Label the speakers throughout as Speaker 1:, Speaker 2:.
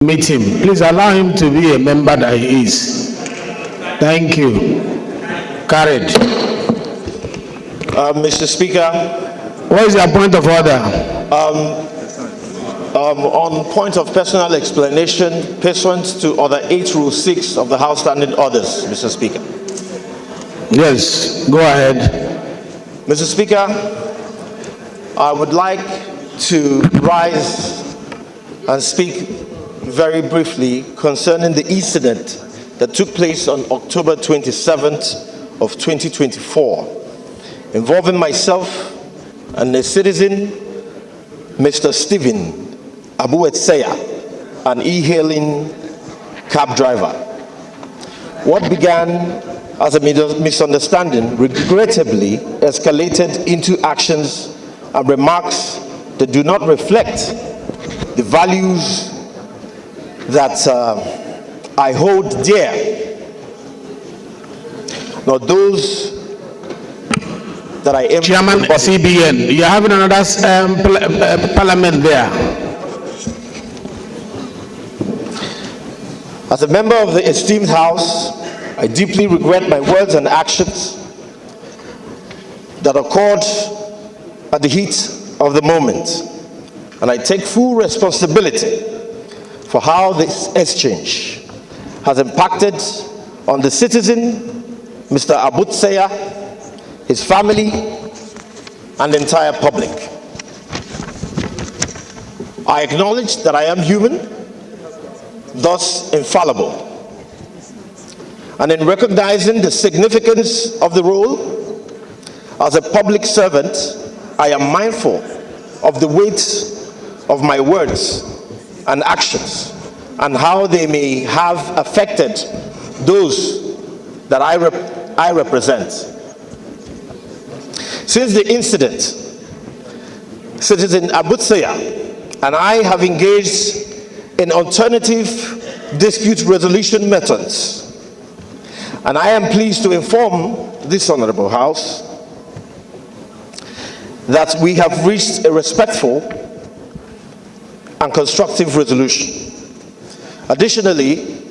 Speaker 1: Meet him. Please allow him to be a member that he is. Thank you. Carried.
Speaker 2: Mr. Speaker.
Speaker 1: What is your point of order?
Speaker 2: On point of personal explanation, pursuant to Order 8, Rule 6 of the House Standing Orders, Mr. Speaker.
Speaker 1: Yes, go ahead.
Speaker 2: Mr. Speaker, I would like to rise and speak very briefly concerning the incident that took place on October 27th of 2024 involving myself and a citizen, Mr. Stephen Abuetsaya, an e-hailing cab driver. What began as a misunderstanding regrettably escalated into actions and remarks that do not reflect the values that I hold dear, nor those that I am.
Speaker 1: Chairman CBN, you're having another parliament there.
Speaker 2: As a member of the esteemed House, I deeply regret my words and actions that occurred at the heat of the moment, and I take full responsibility for how this exchange has impacted on the citizen, Mr. Abuetsaya, his family, and the entire public. I acknowledge that I am human, thus infallible. And in recognizing the significance of the role as a public servant, I am mindful of the weight of my words and actions and how they may have affected those that I represent. Since the incident, Citizen Abuetsaya and I have engaged in alternative dispute resolution methods, and I am pleased to inform this Honorable House that we have reached a respectful and constructive resolution. Additionally,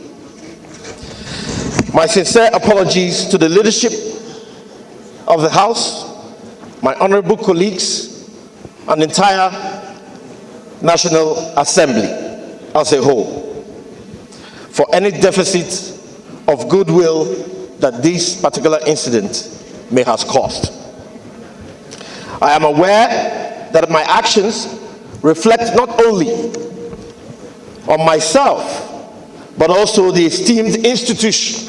Speaker 2: my sincere apologies to the leadership of the House, my honorable colleagues, and the entire National Assembly as a whole for any deficit of goodwill that this particular incident may have caused. I am aware that my actions reflect not only on myself, but also the esteemed institution,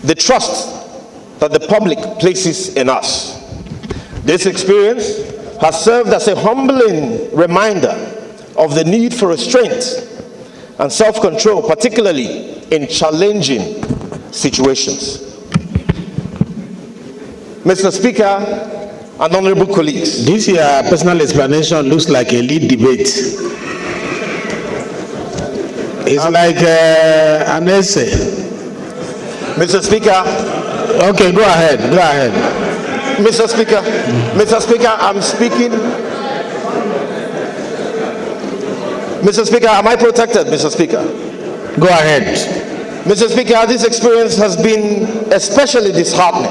Speaker 2: the trust that the public places in us. This experience has served as a humbling reminder of the need for restraint and self-control, particularly in challenging situations. Mr. Speaker and honorable colleagues,
Speaker 1: this your personal explanation looks like a lead debate. It's like an essay.
Speaker 2: Mr. Speaker.
Speaker 1: Okay, go ahead. Go ahead.
Speaker 2: Mr. Speaker, I'm speaking. Mr. Speaker, am I protected, Mr. Speaker?
Speaker 1: Go ahead.
Speaker 2: Mr. Speaker, this experience has been especially disheartening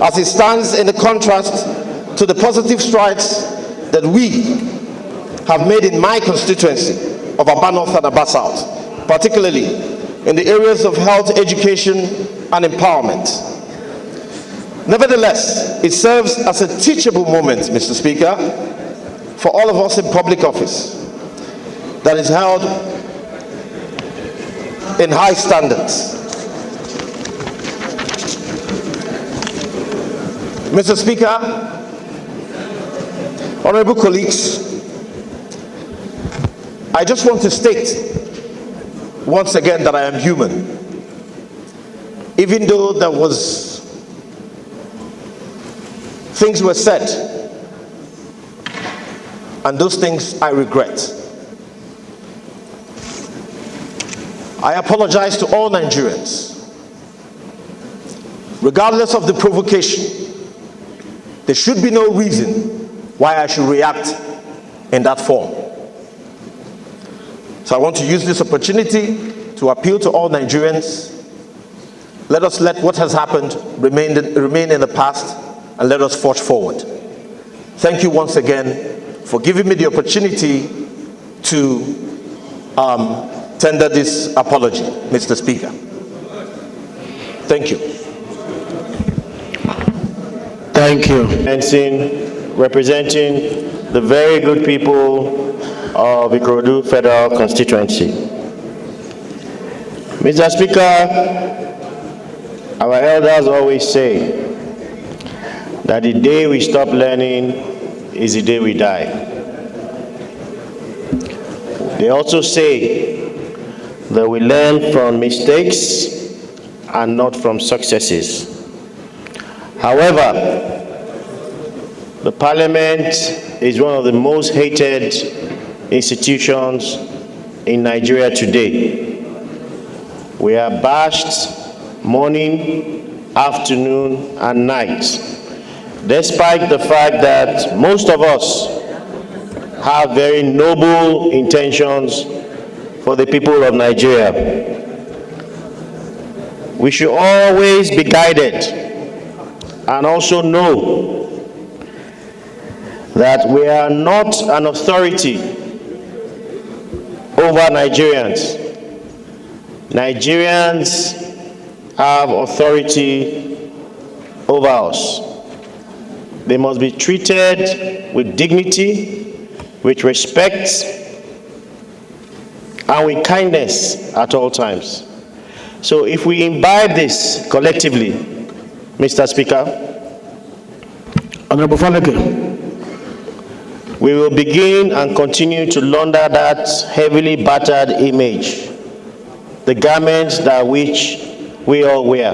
Speaker 2: as it stands in the contrast to the positive strides that we have made in my constituency of Aba North and Aba South, particularly in the areas of health, education, and empowerment. Nevertheless, it serves as a teachable moment, Mr. Speaker, for all of us in public office that is held in high standards. Mr. Speaker, honorable colleagues, I just want to state once again that I am human. Even though there was things were said, and those things I regret. I apologize to all Nigerians. Regardless of the provocation, there should be no reason why I should react in that form. So I want to use this opportunity to appeal to all Nigerians. Let us let what has happened remain in the past, and let us forge forward. Thank you once again for giving me the opportunity to tender this apology, Mr. Speaker. Thank you.
Speaker 1: Thank you.
Speaker 3: Representing the very good people of Ikorodu Federal Constituency. Mr. Speaker, our elders always say that the day we stop learning is the day we die. They also say that we learn from mistakes and not from successes. However, the Parliament is one of the most hated institutions in Nigeria today. We are bashed morning, afternoon, and night, despite the fact that most of us have very noble intentions for the people of Nigeria. We should always be guided and also know that we are not an authority over Nigerians. Nigerians have authority over us. They must be treated with dignity, with respect, and with kindness at all times. So if we imbibe this collectively, Mr. Speaker,
Speaker 1: Honorable Faleke,
Speaker 3: we will begin and continue to launder that heavily battered image, the garments that which we all wear.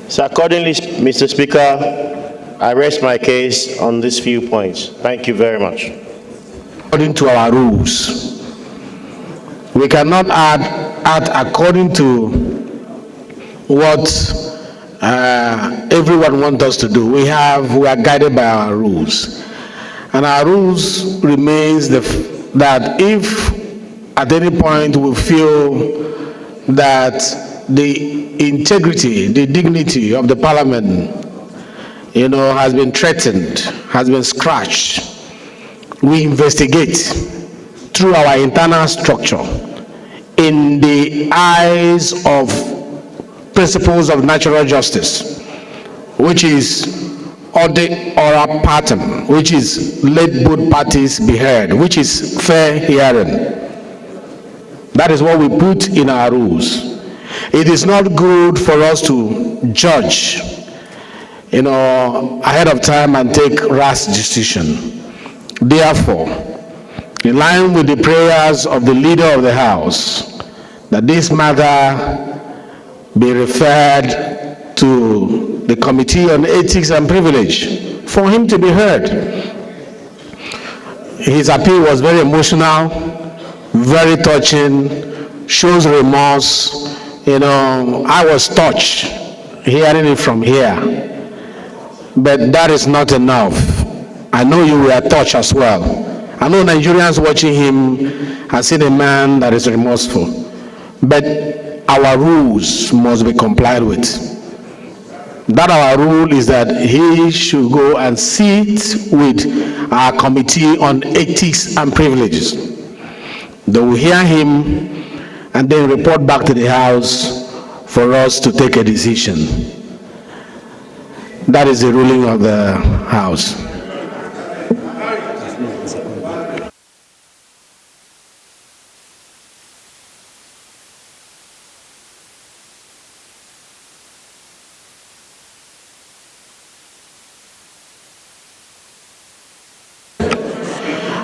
Speaker 3: So accordingly, Mr. Speaker, I rest my case on these few points. Thank you very much.
Speaker 1: according to our rules, we cannot act according to what everyone wants us to do. We are guided by our rules, and our rules remains that if at any point we feel that the integrity, the dignity of the Parliament, has been threatened, has been scratched, we investigate through our internal structure in the eyes of principles of natural justice, which is audit ora partem, which is let both parties be heard, which is fair hearing. That is what we put in our rules. It is not good for us to judge, ahead of time and take rash decision. Therefore, in line with the prayers of the leader of the House, that this matter be referred to the Committee on Ethics and Privilege for him to be heard. His appeal was very emotional, very touching, shows remorse. I was touched hearing it from here, but that is not enough. I know you were touched as well. I know Nigerians watching him have seen a man that is remorseful, but our rules must be complied with. That our rule is that he should go and sit with our Committee on Ethics and Privileges. They will hear him and then report back to the House for us to take a decision. That is the ruling of the House.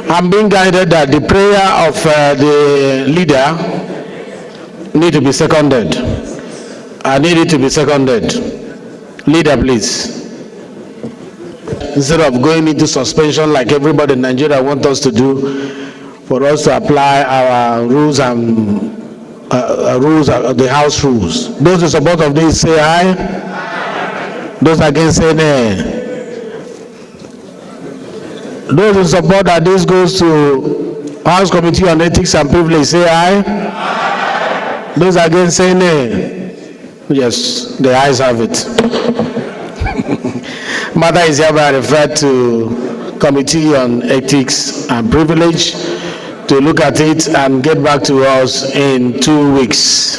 Speaker 1: I'm being guided that the prayer of the leader need to be seconded. I need it to be seconded. Leader, please. Instead of going into suspension like everybody in Nigeria wants us to do, for us to apply our rules and the House rules. Those in support of this say aye. Those against say nay. Those who support that this goes to House Committee on Ethics and Privilege, say aye. Aye. Those against, say nay. Yes, the ayes have it. Matter is hereby referred to Committee on Ethics and Privilege to look at it and get back to us in 2 weeks.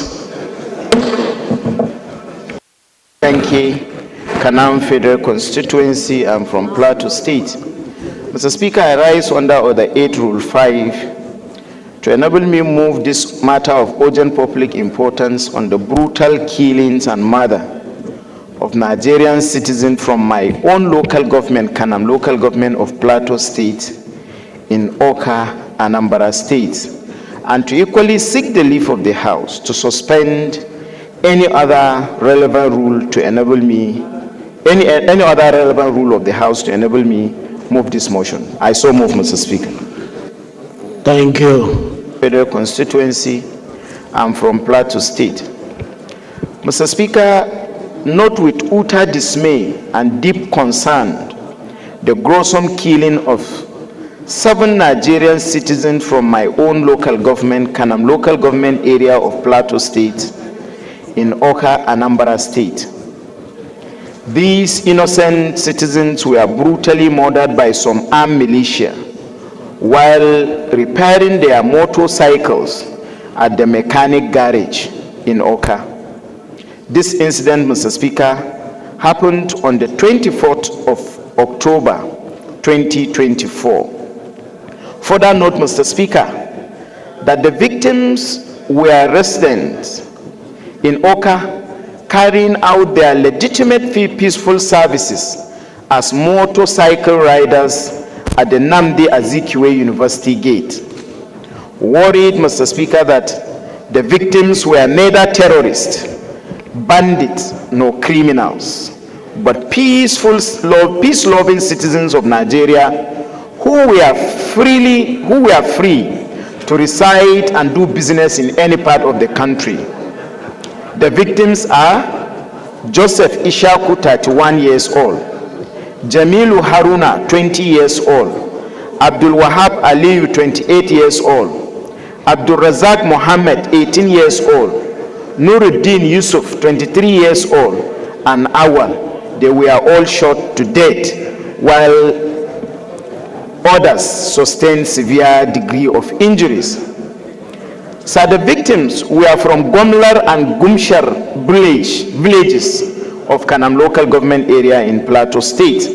Speaker 3: Thank you. Kanam Federal Constituency. I'm from Plateau State. Mr. Speaker, I rise under Order 8, Rule 5, to enable me move this matter of urgent public importance on the brutal killings and murder of Nigerian citizens from my own local government, Kanam local government of Plateau State, in Oka, Anambra State, and to equally seek the leave of the House to suspend any other relevant rule to enable me, any other relevant rule of the House to enable me move this motion. I so move, Mr. Speaker.
Speaker 1: Thank you.
Speaker 3: Federal Constituency, I'm from Plateau State. Mr. Speaker, note with utter dismay and deep concern the gruesome killing of 7 Nigerian citizens from my own local government, Kanam local government area of Plateau State, in Oka, Anambra State. These innocent citizens were brutally murdered by some armed militia while repairing their motorcycles at the mechanic garage in Oka. This incident, Mr. Speaker, happened on the 24th of October, 2024. Further note, Mr. Speaker, that the victims were residents in Oka carrying out their legitimate peaceful services as motorcycle riders at the Nnamdi Azikiwe University gate. Worried, Mr. Speaker, that the victims were neither terrorists, bandits, nor criminals, but peace-loving citizens of Nigeria who were free to reside and do business in any part of the country. The victims are Joseph Ishaku, 31 years old, Jamilu Haruna, 20 years old, Abdul Wahab Aliyu, 28 years old, Abdul Razak Mohammed, 18 years old, Nuruddin Yusuf, 23 years old, and Awal. They were all shot to death, while others sustained severe degree of injuries. So the victims were from Gomlar and Gumshar villages of Kanam local government area in Plateau State.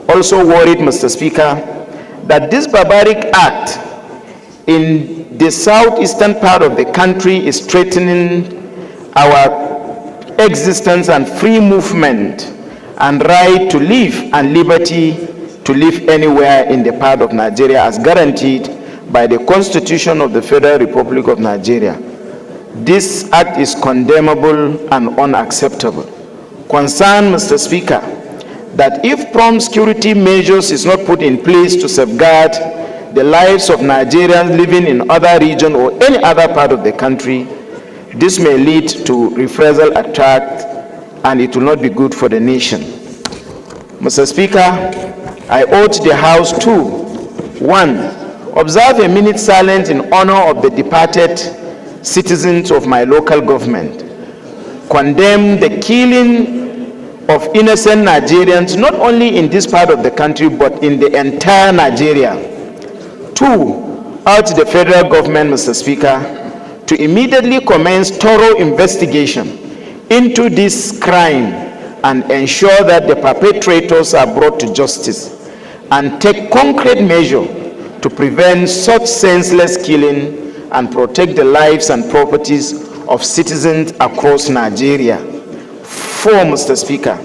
Speaker 3: Also worried, Mr. Speaker, that this barbaric act in the southeastern part of the country is threatening our existence and free movement and right to live and liberty to live anywhere in the part of Nigeria as guaranteed by the Constitution of the Federal Republic of Nigeria. This act is condemnable and unacceptable. Concerned, Mr. Speaker, that if prompt security measures is not put in place to safeguard the lives of Nigerians living in other regions or any other part of the country, this may lead to reprisal attack and it will not be good for the nation. Mr. Speaker, I urge the House to 1. Observe a minute silence in honor of the departed citizens of my local government. Condemn the killing of innocent Nigerians, not only in this part of the country, but in the entire Nigeria. 2. Urge the federal government, Mr. Speaker, to immediately commence thorough investigation into this crime and ensure that the perpetrators are brought to justice and take concrete measures to prevent such senseless killing and protect the lives and properties of citizens across Nigeria. 4, Mr. Speaker,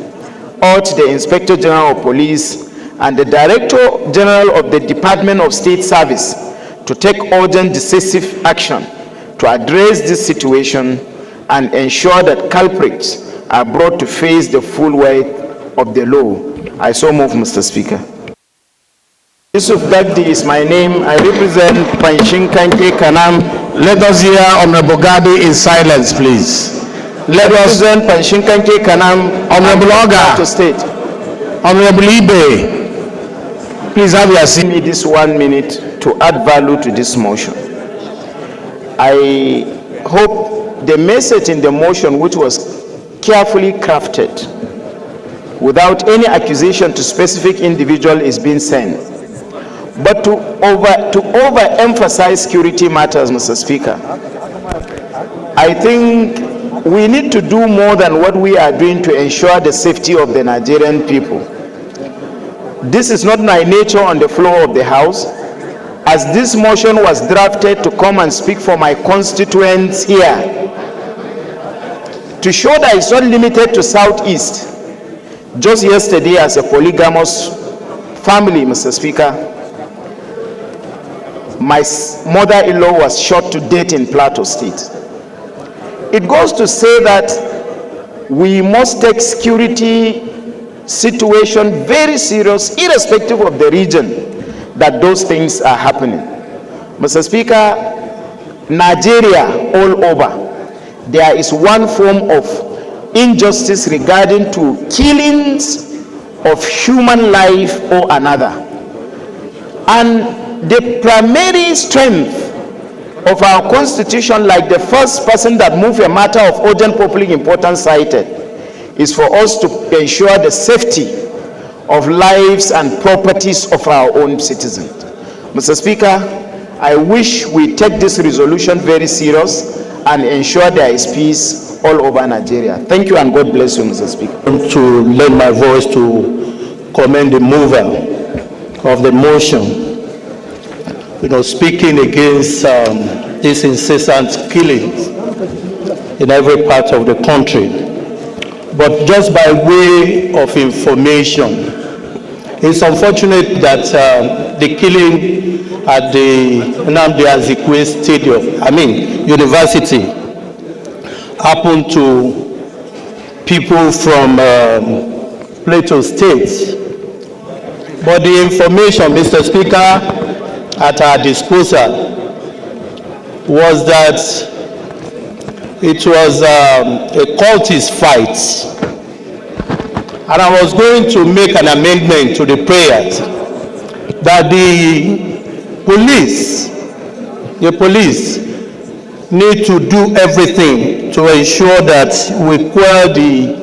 Speaker 3: urge the Inspector General of Police and the Director General of the Department of State Service to take urgent decisive action to address this situation and ensure that culprits are brought to face the full weight of the law. I so move, Mr. Speaker. Yusuf Gagdi is my name. I represent Panshinkanke Kanam.
Speaker 1: Let us hear Honorable Gadi in silence, please.
Speaker 3: Let us represent Panshinkanke Kanam.
Speaker 1: Honorable Oga.
Speaker 3: To state.
Speaker 1: Honorable Ibe. Please have your seat.
Speaker 3: Give me this 1 minute to add value to this motion. I hope the message in the motion, which was carefully crafted without any accusation to specific individual, is being sent. But to overemphasize security matters, Mr. Speaker, I think we need to do more than what we are doing to ensure the safety of the Nigerian people. This is not my nature on the floor of the House, as this motion was drafted to come and speak for my constituents here, to show that it's not limited to Southeast. Just yesterday, as a polygamous family, Mr. Speaker, my mother-in-law was shot to death in Plateau State. It goes to say that we must take security situation very serious, irrespective of the region that those things are happening. Mr. Speaker, Nigeria all over, there is one form of injustice regarding to killings of human life or another. And the primary strength of our constitution, like the first person that moved a matter of urgent public importance cited, is for us to ensure the safety of lives and properties of our own citizens. Mr. Speaker, I wish we take this resolution very serious and ensure there is peace all over Nigeria. Thank you and God bless you, Mr. Speaker.
Speaker 4: To lend my voice to commend the mover of the motion, speaking against these incessant killings in every part of the country. But just by way of information, it's unfortunate that the killing at the Nnamdi Azikiwe Stadium, University, happened to people from Plateau State. But the information, Mr. Speaker, at our disposal was that it was a cultist fight. And I was going to make an amendment to the prayers that the police need to do everything to ensure that we quell the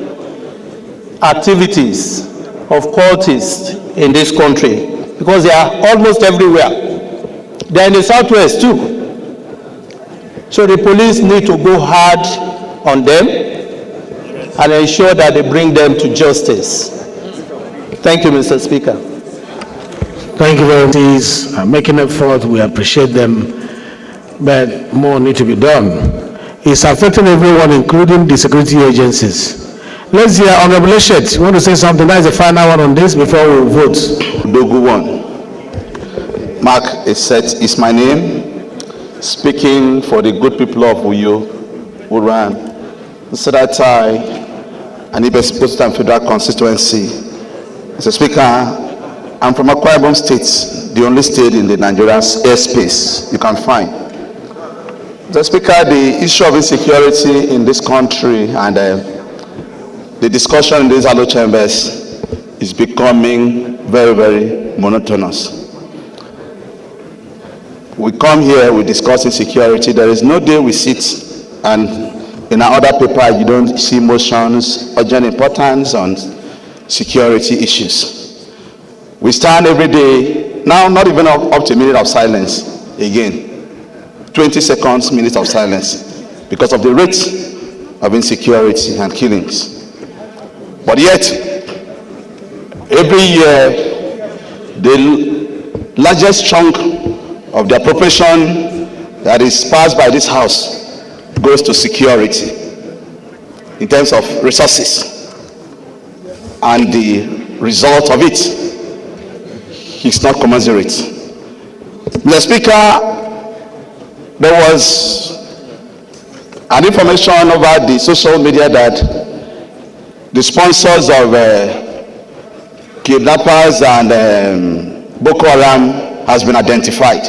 Speaker 4: activities of cultists in this country, because they are almost everywhere. They are in the Southwest too. So the police need to go hard on them and ensure that they bring them to justice. Thank you, Mr. Speaker.
Speaker 1: Thank you very much. Making effort, we appreciate them, but more need to be done. It's affecting everyone, including the security agencies. Let's hear Honorable Eshet. You want to say something? That is the final one on this before we vote.
Speaker 5: Dogu one. Mark Eshet is my name, speaking for the good people of Uyo, Uran, Sadatai, and Ibe Federal Constituency. Mr. Speaker, I'm from Akwa Ibom State, the only state in the Nigerian airspace you can find. Mr. Speaker, the issue of insecurity in this country and the discussion in these hollow chambers is becoming very, very monotonous. We come here, we discuss insecurity. There is no day we sit and in our other paper you don't see motions, urgent importance on security issues. We stand every day, now not even up to a minute of silence again. 20 seconds, minutes of silence because of the rate of insecurity and killings. But yet, every year, the largest chunk of the appropriation that is passed by this House goes to security in terms of resources, and the result of it is not commensurate. Mr. Speaker, there was an information over the social media that the sponsors of kidnappers and Boko Haram has been identified.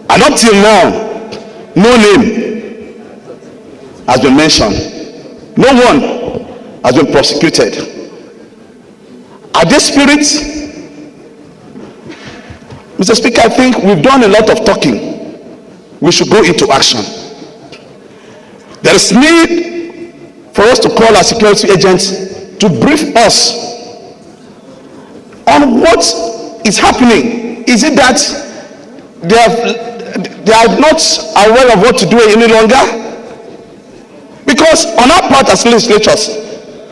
Speaker 5: And up till now, no name has been mentioned. No one has been prosecuted. Are they spirits Mr. Speaker, I think we've done a lot of talking. We should go into action. There is need for us to call our security agents to brief us on what is happening. Is it that they are not aware of what to do any longer? Because on our part as legislators,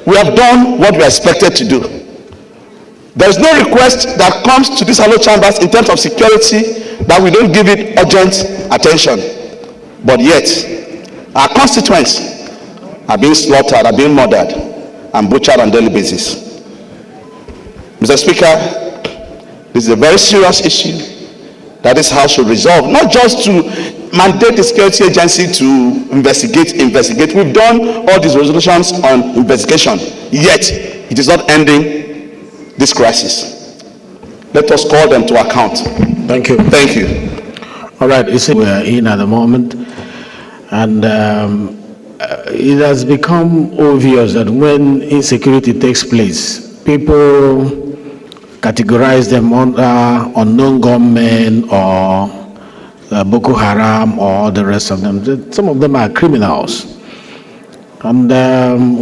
Speaker 5: we have done what we are expected to do. There is no request that comes to these hollow chambers in terms of security that we don't give it urgent attention. But yet, our constituents are being slaughtered, are being murdered, and butchered on a daily basis. Mr. Speaker, this is a very serious issue that this House should resolve, not just to mandate the security agency to investigate. We've done all these resolutions on investigation, yet it is not ending this crisis. Let us call them to account.
Speaker 1: Thank you.
Speaker 5: Thank you.
Speaker 1: All right, you see, we're in at the moment, and it has become obvious that when insecurity takes place, people categorize them under unknown gunmen or Boko Haram or the rest of them. Some of them are criminals. And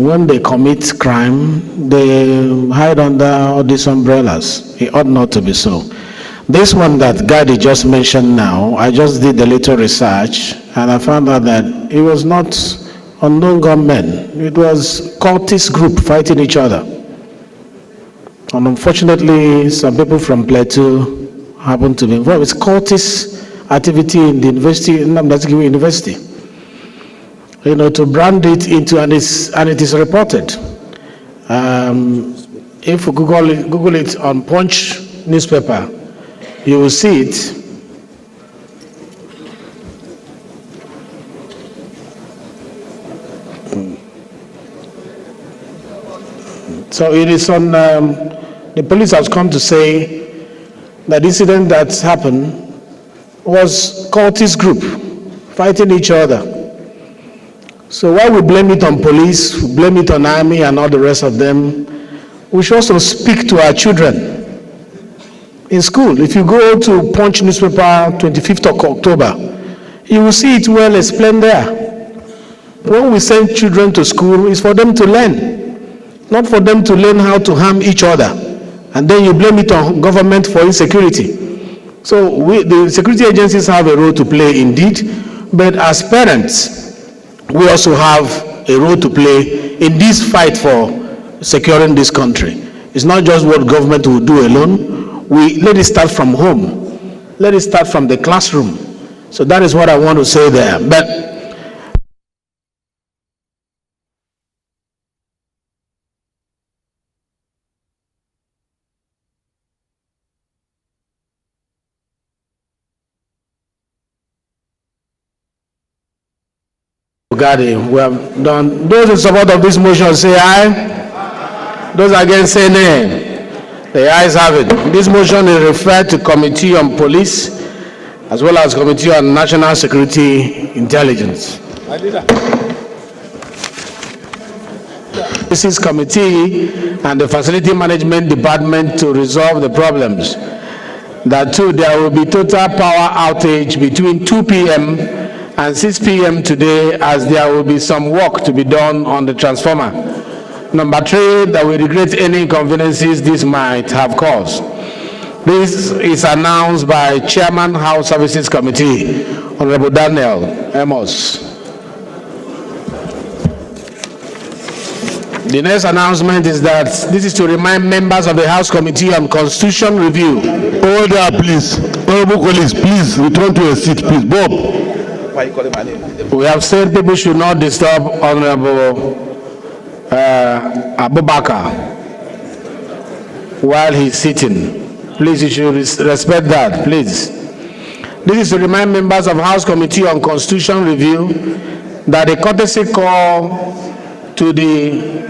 Speaker 1: when they commit crime, they hide under all these umbrellas. It ought not to be so. This one that Gadi just mentioned now, I just did a little research and I found out that it was not unknown gunmen. It was cultist group fighting each other. And unfortunately, some people from Plateau happen to be involved. It's cultist activity in the university, University. You know, to brand it into, and it is reported. If you Google it on Punch newspaper, you will see it. So it is on, the police has come to say that the incident that happened was cultist group fighting each other. So while we blame it on police, we blame it on army and all the rest of them, we should also speak to our children in school. If you go to Punch newspaper 25th of October, you will see it well explained there. When we send children to school, it's for them to learn, not for them to learn how to harm each other. And then you blame it on government for insecurity. So the security agencies have a role to play indeed, but as parents, we also have a role to play in this fight for securing this country. It's not just what government will do alone. Let it start from home. Let it start from the classroom. So that is what I want to say there. But Gadi, we have done. Those in support of this motion say aye. Those against say nay. The ayes have it. This motion is referred to Committee on Police as well as Committee on National Security Intelligence. This is Committee and the Facility Management Department to resolve the problems. That too, there will be total power outage between 2 p.m. and 6 p.m. today, as there will be some work to be done on the transformer. Number 3, that we regret any inconveniences this might have caused. This is announced by Chairman House Services Committee, Honorable Daniel Amos. The next announcement is that this is to remind members of the House Committee on Constitution Review.
Speaker 6: Order, please. Honorable colleagues, please return to your seat, please. Bob.
Speaker 5: Why are you calling my name?
Speaker 1: We have said people should not disturb Honorable Abubakar while he's sitting. Please, you should respect that, please. This is to remind members of House Committee on Constitution Review that a courtesy call to the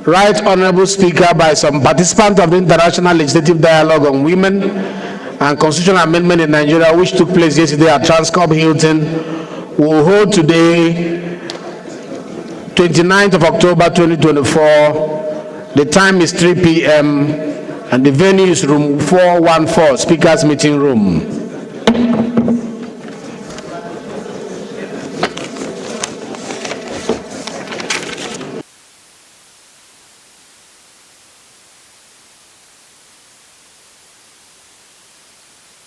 Speaker 1: Right Honorable Speaker by some participants of the International Legislative Dialogue on Women and Constitutional Amendment in Nigeria, which took place yesterday at Transcorp Hilton, will hold today, 29th of October 2024. The time is 3 p.m. And the venue is room 414, Speaker's Meeting Room.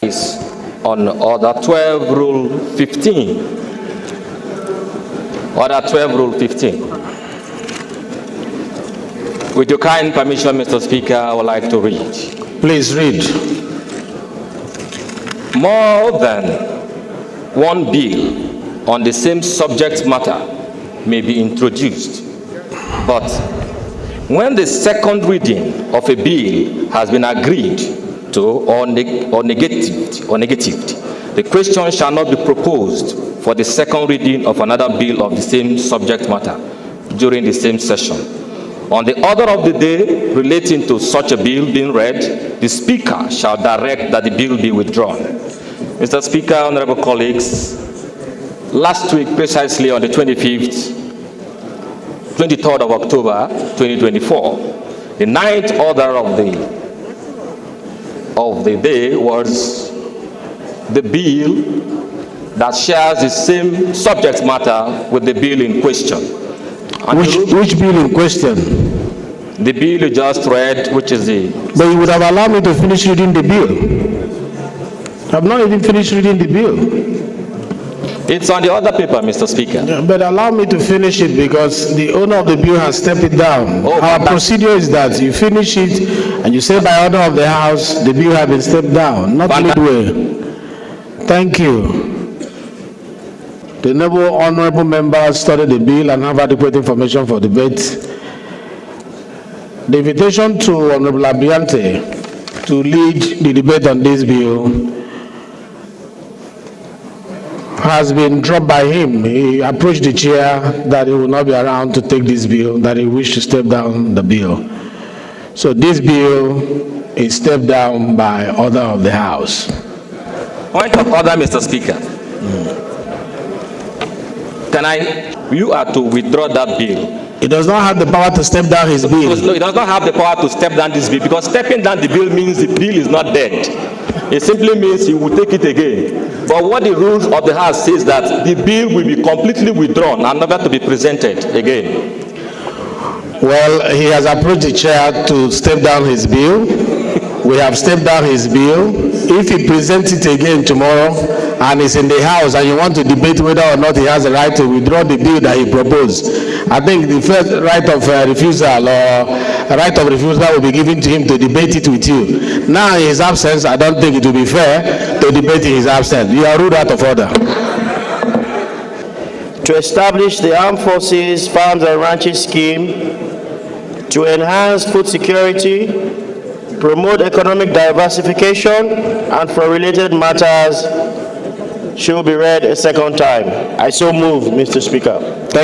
Speaker 7: Is on Order 12, Rule 15. Order 12, Rule 15. With your kind permission, Mr. Speaker, I would like to read.
Speaker 1: Please read.
Speaker 7: More than one bill on the same subject matter may be introduced, but when the second reading of a bill has been agreed to or negatived, the question shall not be proposed for the second reading of another bill of the same subject matter during the same session. On the order of the day relating to such a bill being read, the Speaker shall direct that the bill be withdrawn. Mr. Speaker, honorable colleagues, last week, precisely on the 23rd of October 2024, the ninth order of the day was the bill that shares the same subject matter with the bill in question.
Speaker 1: Which bill in question?
Speaker 7: The bill you just read, which is the...
Speaker 1: But you would have allowed me to finish reading the bill. I've not even finished reading the bill.
Speaker 7: It's on the other paper, Mr. Speaker.
Speaker 1: Yeah, but allow me to finish it because the owner of the bill has stepped it down. Our procedure is that you finish it and you say by order of the House, the bill has been stepped down, not midway. Thank you. The noble honorable members study the bill and have adequate information for debate. The invitation to Honorable Abiante to lead the debate on this bill has been dropped by him. He approached the chair that he will not be around to take this bill, that he wished to step down the bill. So this bill is stepped down by order of the House.
Speaker 7: Point of order, Mr. Speaker. You are to withdraw that bill.
Speaker 1: He does not have the power to step down his bill.
Speaker 7: No, he does not have the power to step down this bill because stepping down the bill means the bill is not dead. It simply means he will take it again. But what the rules of the House says that the bill will be completely withdrawn and never to be presented again.
Speaker 1: Well, he has approached the chair to step down his bill. We have stepped down his bill. If he presents it again tomorrow and it's in the House and you want to debate whether or not he has the right to withdraw the bill that he proposed, I think the first right of refusal or right of refusal will be given to him to debate it with you. Now in his absence, I don't think it will be fair to debate in his absence. You are ruled out of order.
Speaker 3: To establish the Armed Forces Farms and Ranches Scheme to enhance food security, promote economic diversification, and for related matters, should be read a second time. I so move, Mr. Speaker.